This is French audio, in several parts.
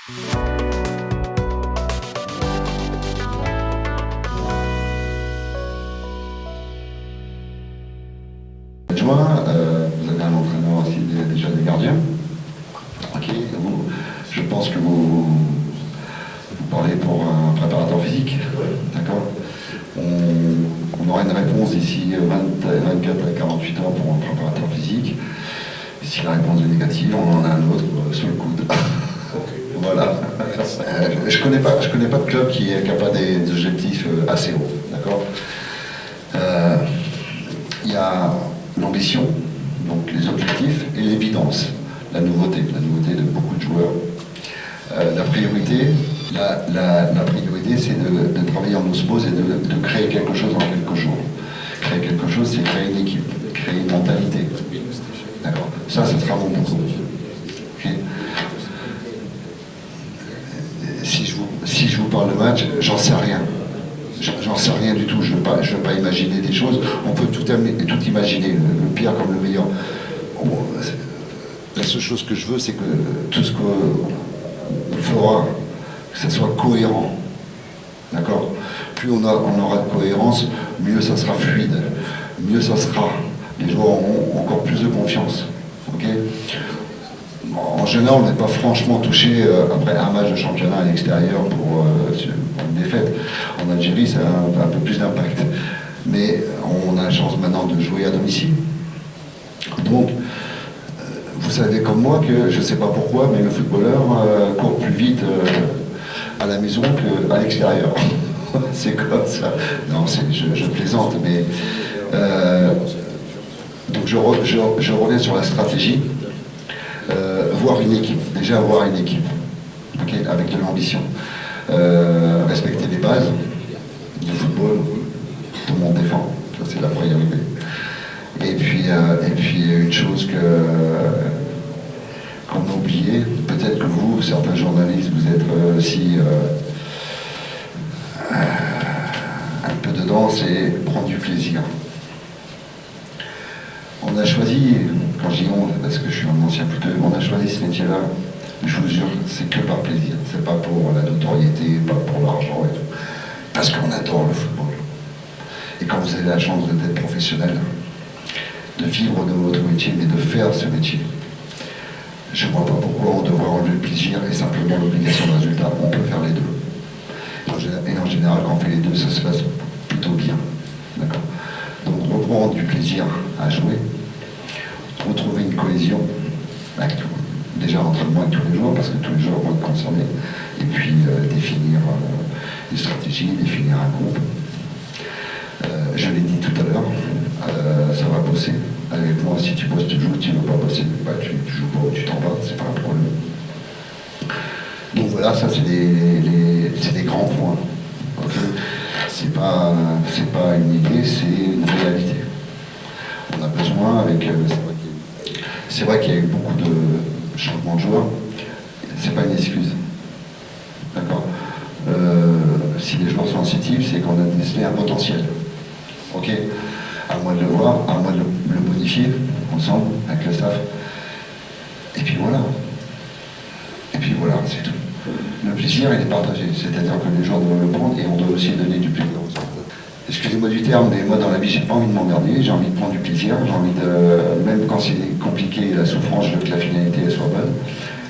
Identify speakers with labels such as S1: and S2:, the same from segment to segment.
S1: Adjoint, vous avez un entraîneur aussi déjà des gardiens. Ok, je pense que vous parlez pour un préparateur physique, d'accord. On aura une réponse d'ici 24 à 48 heures pour un préparateur physique. Si la réponse est négative, on en a un autre sous le coude. Voilà. Je connais pas de club qui est capable des objectifs assez hauts, d'accord. Il y a l'ambition, donc les objectifs, et l'évidence, la nouveauté de beaucoup de joueurs. La priorité, c'est de travailler en osmose et de créer quelque chose en quelques jours. Créer quelque chose, c'est créer une équipe, créer une mentalité. D'accord. Ça sera mon boulot. Okay. Si je vous parle de match, j'en sais rien. J'en sais rien du tout, je ne veux pas imaginer des choses. On peut tout imaginer, le pire comme le meilleur. La seule chose que je veux, c'est que tout ce qu'on fera, que ça soit cohérent. D'accord. Plus on aura de cohérence, mieux ça sera fluide, mieux ça sera. Les joueurs auront encore plus de confiance. Okay. En général, on n'est pas franchement touché après un match de championnat à l'extérieur pour une défaite. En Algérie, ça a un peu plus d'impact. Mais on a la chance maintenant de jouer à domicile. Donc, vous savez comme moi que, je ne sais pas pourquoi, mais le footballeur court plus vite à la maison qu'à l'extérieur. C'est comme ça. Non, je plaisante, mais... donc je reviens sur la stratégie. Voir une équipe, déjà avoir une équipe, okay, avec de l'ambition. Respecter les bases du football, tout le monde défend, ça c'est la priorité. Et puis une chose qu'on a oublié, peut-être que vous, certains journalistes, vous êtes aussi un peu dedans, c'est prendre du plaisir. On a choisi, quand je dis on, parce que je suis un ancien footeux, on a choisi ce métier-là, je vous jure, c'est que par plaisir. C'est pas pour la notoriété, pas pour l'argent et tout. Parce qu'on adore le football. Et quand vous avez la chance d'être professionnel, de vivre de votre métier, mais de faire ce métier, je ne vois pas pourquoi on devrait enlever le plaisir et simplement l'obligation de résultat. On peut faire les deux. Et en général, quand on fait les deux, ça se passe plutôt bien. D'accord. Donc reprendre du plaisir à jouer, retrouver une cohésion avec tout, déjà l'entraînement avec tous les joueurs, parce que tous les joueurs vont être concernés, et puis définir des stratégies, définir un groupe. Je l'ai dit tout à l'heure, ça va bosser. Avec moi, si tu bosses, tu joues, tu ne veux pas bosser, bah, tu joues pas ou tu t'en vas, c'est pas un problème. Donc voilà, ça c'est des grands points. Okay. C'est pas une idée, c'est une réalité. On a besoin, c'est vrai qu'il y a eu beaucoup de changements de joueurs, c'est pas une excuse. D'accord. Si les joueurs sont sensitifs, c'est qu'on a décelé un potentiel. Ok. À moi de le voir, à moi de le modifier, ensemble, avec le staff. Et puis voilà. Et puis voilà, c'est tout. Le plaisir, il est partagé. C'est-à-dire que les gens doivent le prendre et on doit aussi donner du plaisir aux autres. Excusez-moi du terme, mais moi dans la vie, j'ai pas envie de m'emmerder, j'ai envie de prendre du plaisir, j'ai envie de, même quand c'est compliqué, la souffrance, je veux que la finalité elle soit bonne,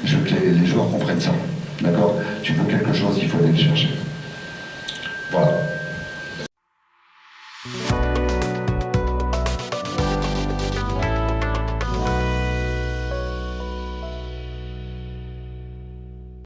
S1: je veux que les joueurs comprennent ça. D'accord. Tu veux quelque chose, il faut aller le chercher. Voilà.